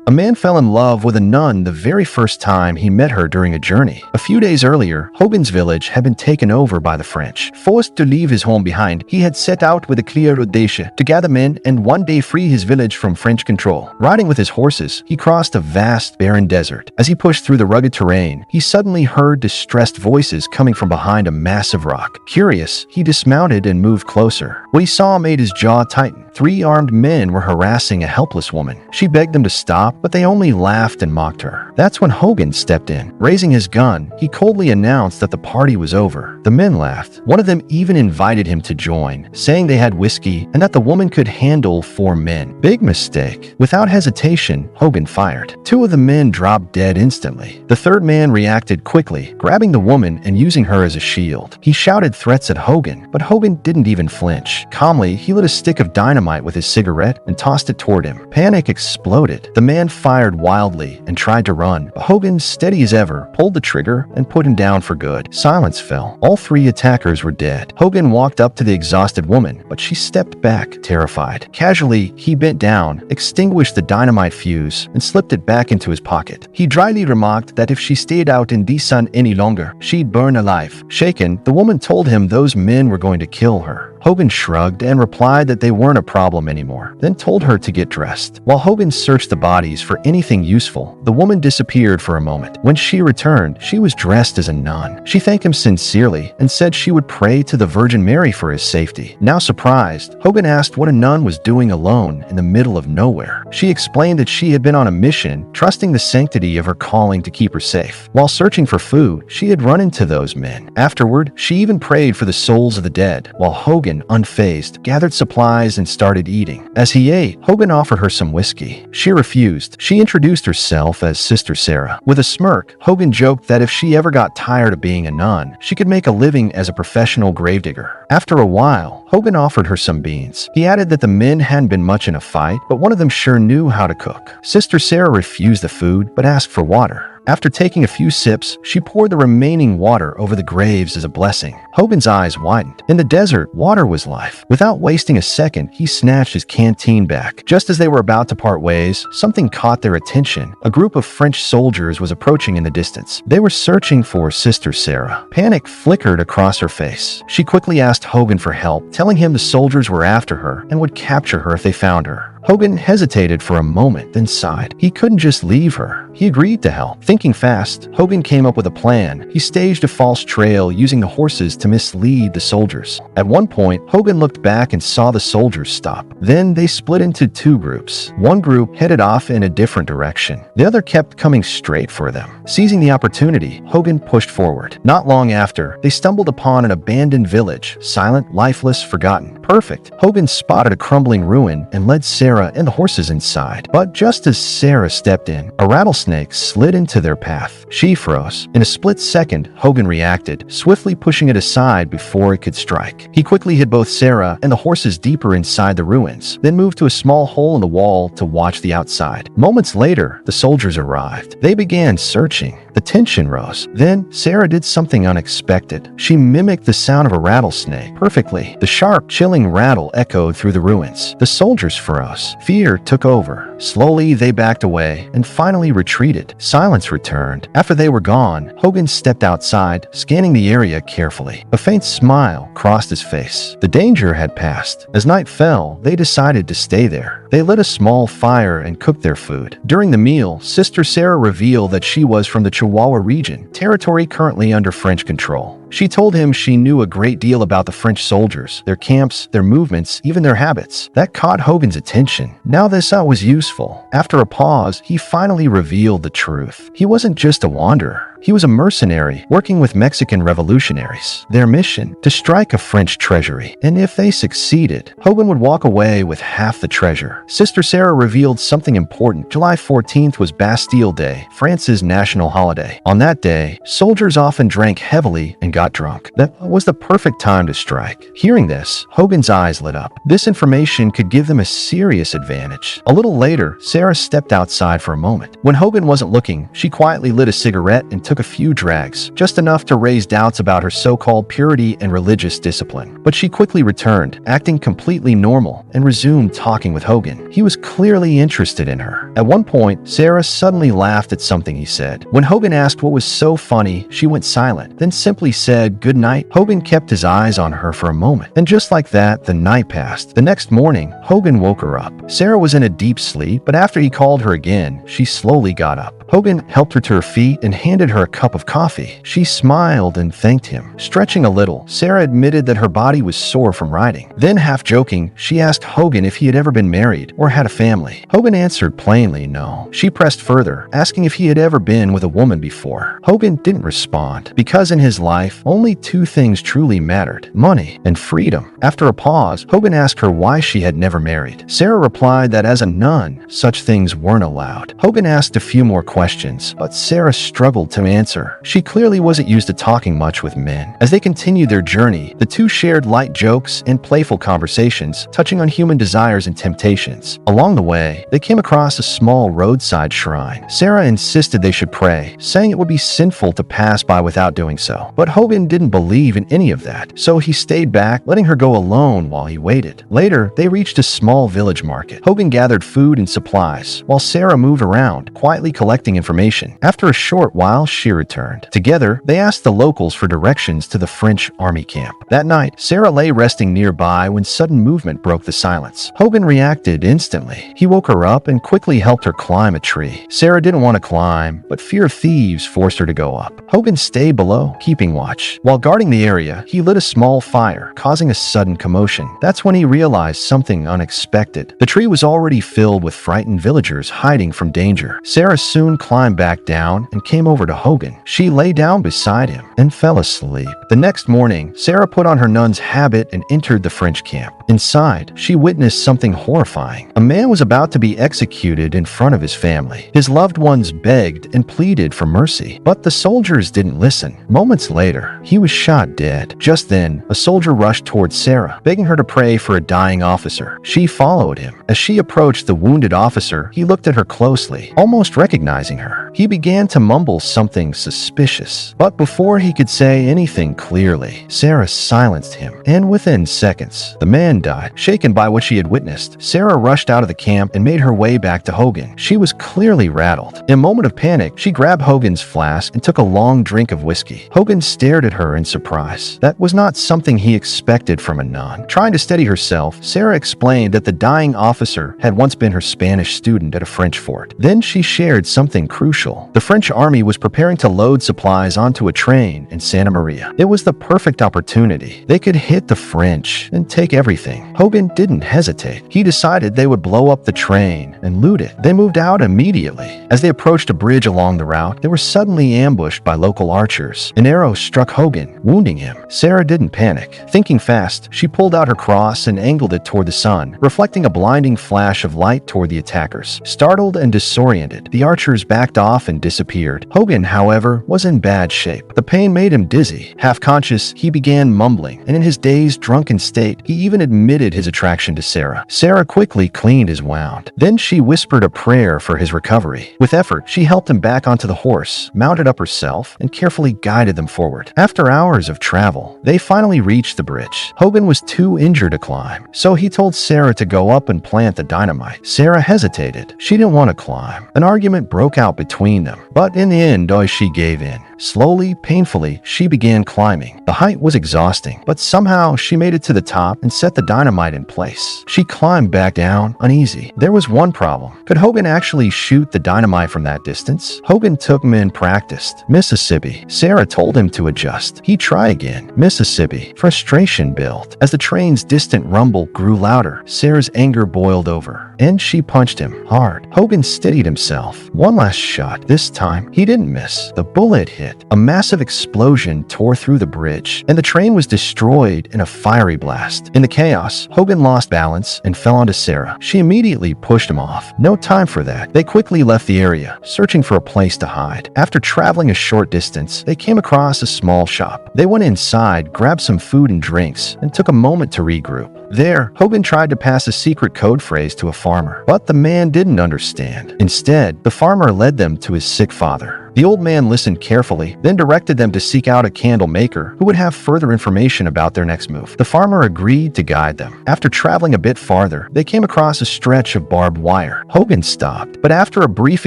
A man fell in love with a nun the very first time he met her during a journey. A few days earlier, Hogan's village had been taken over by the French. Forced to leave his home behind, he had set out with a clear audacia to gather men and one day free his village from French control. Riding with his horses, he crossed a vast, barren desert. As he pushed through the rugged terrain, he suddenly heard distressed voices coming from behind a massive rock. Curious, he dismounted and moved closer. What he saw made his jaw tighten. 3 armed men were harassing a helpless woman. She begged them to stop, but they only laughed and mocked her. That's when Hogan stepped in. Raising his gun, he coldly announced that the party was over. The men laughed. One of them even invited him to join, saying they had whiskey and that the woman could handle 4 men. Big mistake. Without hesitation, Hogan fired. 2 of the men dropped dead instantly. The 3rd man reacted quickly, grabbing the woman and using her as a shield. He shouted threats at Hogan, but Hogan didn't even flinch. Calmly, he lit a stick of dynamite with his cigarette and tossed it toward him. Panic exploded. The man fired wildly and tried to run, but Hogan, steady as ever, pulled the trigger and put him down for good. Silence fell. All 3 attackers were dead. Hogan walked up to the exhausted woman, but she stepped back, terrified. Casually, he bent down, extinguished the dynamite fuse, and slipped it back into his pocket. He dryly remarked that if she stayed out in the sun any longer, she'd burn alive. Shaken, the woman told him those men were going to kill her. Hogan shrugged and replied that they weren't a problem anymore, then told her to get dressed. While Hogan searched the bodies for anything useful, the woman disappeared for a moment. When she returned, she was dressed as a nun. She thanked him sincerely and said she would pray to the Virgin Mary for his safety. Now surprised, Hogan asked what a nun was doing alone in the middle of nowhere. She explained that she had been on a mission, trusting the sanctity of her calling to keep her safe. While searching for food, she had run into those men. Afterward, she even prayed for the souls of the dead, while Hogan, unfazed, gathered supplies and started eating. As he ate, Hogan offered her some whiskey. She refused. She introduced herself as Sister Sara. With a smirk, Hogan joked that if she ever got tired of being a nun, she could make a living as a professional gravedigger. After a while, Hogan offered her some beans. He added that the men hadn't been much in a fight, but one of them sure knew how to cook. Sister Sara refused the food, but asked for water. After taking a few sips, she poured the remaining water over the graves as a blessing. Hogan's eyes widened. In the desert, water was life. Without wasting a second, he snatched his canteen back. Just as they were about to part ways, something caught their attention. A group of French soldiers was approaching in the distance. They were searching for Sister Sara. Panic flickered across her face. She quickly asked Hogan for help, telling him the soldiers were after her and would capture her if they found her. Hogan hesitated for a moment, then sighed. He couldn't just leave her. He agreed to help. Thinking fast, Hogan came up with a plan. He staged a false trail using the horses to mislead the soldiers. At one point, Hogan looked back and saw the soldiers stop. Then they split into 2 groups. One group headed off in a different direction. The other kept coming straight for them. Seizing the opportunity, Hogan pushed forward. Not long after, they stumbled upon an abandoned village, silent, lifeless, forgotten. Perfect. Hogan spotted a crumbling ruin and led Sara and the horses inside. But just as Sara stepped in, a rattlesnake slid into their path. She froze. In a split second, Hogan reacted, swiftly pushing it aside before it could strike. He quickly hid both Sara and the horses deeper inside the ruins, then moved to a small hole in the wall to watch the outside. Moments later, the soldiers arrived. They began searching. The tension rose. Then, Sara did something unexpected. She mimicked the sound of a rattlesnake perfectly. The sharp, chilling rattle echoed through the ruins. The soldiers froze. Fear took over. Slowly, they backed away and finally retreated. Silence returned. After they were gone, Hogan stepped outside, scanning the area carefully. A faint smile crossed his face. The danger had passed. As night fell, they decided to stay there. They lit a small fire and cooked their food. During the meal, Sister Sara revealed that she was from the Chihuahua region, territory currently under French control. She told him she knew a great deal about the French soldiers, their camps, their movements, even their habits. That caught Hogan's attention. Now this was useful. After a pause, he finally revealed the truth. He wasn't just a wanderer. He was a mercenary working with Mexican revolutionaries. Their mission, to strike a French treasury. And if they succeeded, Hogan would walk away with half the treasure. Sister Sara revealed something important. July 14th was Bastille Day, France's national holiday. On that day, soldiers often drank heavily and got drunk. That was the perfect time to strike. Hearing this, Hogan's eyes lit up. This information could give them a serious advantage. A little later, Sara stepped outside for a moment. When Hogan wasn't looking, she quietly lit a cigarette and took a few drags, just enough to raise doubts about her so-called purity and religious discipline. But she quickly returned, acting completely normal, and resumed talking with Hogan. He was clearly interested in her. At one point, Sara suddenly laughed at something he said. When Hogan asked what was so funny, she went silent, then simply said good night. Hogan kept his eyes on her for a moment, and just like that, the night passed. The next morning, Hogan woke her up. Sara was in a deep sleep, but after he called her again, she slowly got up. Hogan helped her to her feet and handed her a cup of coffee. She smiled and thanked him. Stretching a little, Sara admitted that her body was sore from riding. Then, half joking, she asked Hogan if he had ever been married or had a family. Hogan answered plainly no. She pressed further, asking if he had ever been with a woman before. Hogan didn't respond, because in his life, only two things truly mattered: money and freedom. After a pause, Hogan asked her why she had never married. Sara replied that as a nun, such things weren't allowed. Hogan asked a few more questions, but Sara struggled to answer. She clearly wasn't used to talking much with men. As they continued their journey, the two shared light jokes and playful conversations, touching on human desires and temptations. Along the way, they came across a small roadside shrine. Sara insisted they should pray, saying it would be sinful to pass by without doing so. But Hogan didn't believe in any of that, so he stayed back, letting her go alone while he waited. Later, they reached a small village market. Hogan gathered food and supplies, while Sara moved around, quietly collecting information. After a short while, she returned. Together, they asked the locals for directions to the French army camp. That night, Sara lay resting nearby when sudden movement broke the silence. Hogan reacted instantly. He woke her up and quickly helped her climb a tree. Sara didn't want to climb, but fear of thieves forced her to go up. Hogan stayed below, keeping watch. While guarding the area, he lit a small fire, causing a sudden commotion. That's when he realized something unexpected. The tree was already filled with frightened villagers hiding from danger. Sara soon climbed back down and came over to Hogan. She lay down beside him and fell asleep. The next morning, Sara put on her nun's habit and entered the French camp. Inside, she witnessed something horrifying. A man was about to be executed in front of his family. His loved ones begged and pleaded for mercy, but the soldiers didn't listen. Moments later, he was shot dead. Just then, a soldier rushed towards Sara, begging her to pray for a dying officer. She followed him. As she approached the wounded officer, he looked at her closely, almost recognizing her. He began to mumble something suspicious, but before he could say anything clearly, Sara silenced him, and within seconds, the man died. Shaken by what she had witnessed, Sara rushed out of the camp and made her way back to Hogan. She was clearly rattled. In a moment of panic, she grabbed Hogan's flask and took a long drink of whiskey. Hogan stared at her in surprise. That was not something he expected from a nun. Trying to steady herself, Sara explained that the dying officer had once been her Spanish student at a French fort. Then she shared something crucial. The French army was preparing to load supplies onto a train in Santa Maria. It was the perfect opportunity. They could hit the French and take everything. Hogan didn't hesitate. He decided they would blow up the train and loot it. They moved out immediately. As they approached a bridge along the route, they were suddenly ambushed by local archers. An arrow struck Hogan, wounding him. Sara didn't panic. Thinking fast, she pulled out her cross and angled it toward the sun, reflecting a blinding flash of light toward the attackers. Startled and disoriented, the archers backed off and disappeared. Hogan, however, was in bad shape. The pain made him dizzy. Half-conscious, he began mumbling, and in his dazed, drunken state, he even admitted his attraction to Sara. Sara quickly cleaned his wound. Then she whispered a prayer for his recovery. With effort, she helped him back onto the horse, mounted up herself, and carefully guided them forward. After hours of travel, they finally reached the bridge. Hogan was too injured to climb, so he told Sara to go up and plant the dynamite. Sara hesitated. She didn't want to climb. An argument broke out between them, but in the end, she gave in. Slowly, painfully, she began climbing. The height was exhausting, but somehow she made it to the top and set the dynamite in place. She climbed back down, uneasy. There was one problem. Could Hogan actually shoot the dynamite from that distance? Hogan took men practiced. Mississippi. Sara told him to adjust. He tried again. Mississippi. Frustration built. As the train's distant rumble grew louder, Sara's anger boiled over, and she punched him hard. Hogan steadied himself. One last shot. This time, he didn't miss. The bullet hit. A massive explosion tore through the bridge, and the train was destroyed in a fiery blast. In the chaos, Hogan lost balance and fell onto Sara. She immediately pushed him off. No time for that. They quickly left the area, searching for a place to hide. After traveling a short distance, they came across a small shop. They went inside, grabbed some food and drinks, and took a moment to regroup. There, Hogan tried to pass a secret code phrase to a farmer, but the man didn't understand. Instead, the farmer led them to his sick father. The old man listened carefully, then directed them to seek out a candle maker who would have further information about their next move. The farmer agreed to guide them. After traveling a bit farther, they came across a stretch of barbed wire. Hogan stopped, but after a brief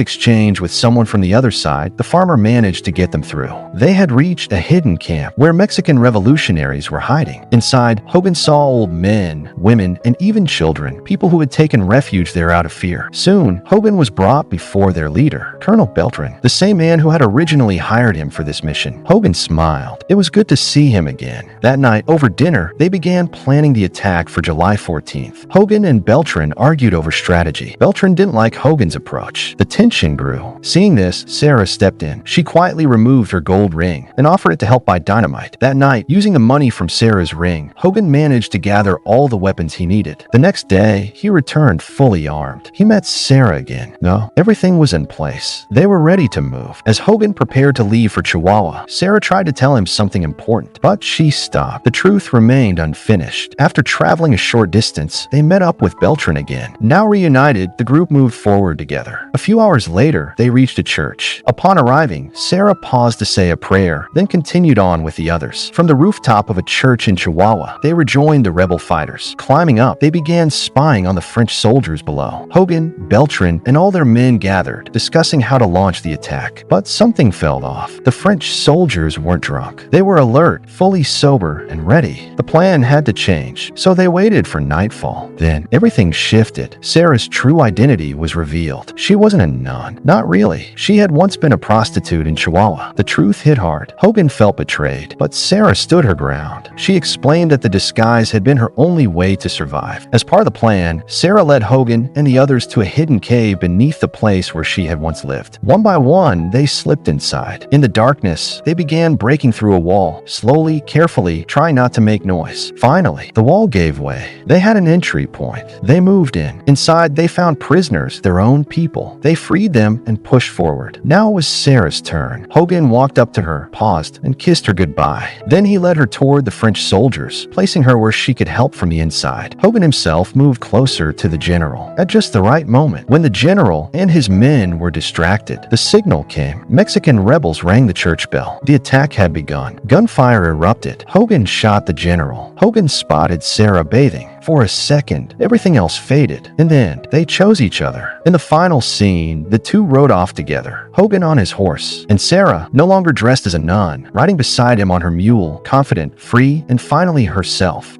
exchange with someone from the other side, the farmer managed to get them through. They had reached a hidden camp where Mexican revolutionaries were hiding. Inside, Hogan saw old men, women, and even children, people who had taken refuge there out of fear. Soon, Hogan was brought before their leader, Colonel Beltran, the same man who had originally hired him for this mission. Hogan smiled. It was good to see him again. That night, over dinner, they began planning the attack for July 14th. Hogan and Beltran argued over strategy. Beltran didn't like Hogan's approach. The tension grew. Seeing this, Sara stepped in. She quietly removed her gold ring and offered it to help buy dynamite. That night, using the money from Sara's ring, Hogan managed to gather all the weapons he needed. The next day, he returned fully armed. He met Sara again. No, everything was in place. They were ready to move. As Hogan prepared to leave for Chihuahua, Sara tried to tell him something important, but she stopped. The truth remained unfinished. After traveling a short distance, they met up with Beltran again. Now reunited, the group moved forward together. A few hours later, they reached a church. Upon arriving, Sara paused to say a prayer, then continued on with the others. From the rooftop of a church in Chihuahua, they rejoined the rebel fighters. Climbing up, they began spying on the French soldiers below. Hogan, Beltran, and all their men gathered, discussing how to launch the attack. But something fell off. The French soldiers weren't drunk. They were alert, fully sober, and ready. The plan had to change, so they waited for nightfall. Then, everything shifted. Sara's true identity was revealed. She wasn't a nun. Not really. She had once been a prostitute in Chihuahua. The truth hit hard. Hogan felt betrayed, but Sara stood her ground. She explained that the disguise had been her only way to survive. As part of the plan, Sara led Hogan and the others to a hidden cave beneath the place where she had once lived. One by one, they slipped inside. In the darkness, they began breaking through a wall, slowly, carefully, trying not to make noise. Finally, the wall gave way. They had an entry point. They moved in. Inside, they found prisoners, their own people. They freed them and pushed forward. Now it was Sara's turn. Hogan walked up to her, paused, and kissed her goodbye. Then he led her toward the French soldiers, placing her where she could help from the inside. Hogan himself moved closer to the general. At just the right moment, when the general and his men were distracted, the signal came. Mexican rebels rang the church bell. The attack had begun. Gunfire erupted. Hogan shot the general. Hogan spotted Sara bathing. For a second, everything else faded, and then they chose each other. In the final scene, the two rode off together, Hogan on his horse, and Sara, no longer dressed as a nun, riding beside him on her mule, confident, free, and finally herself.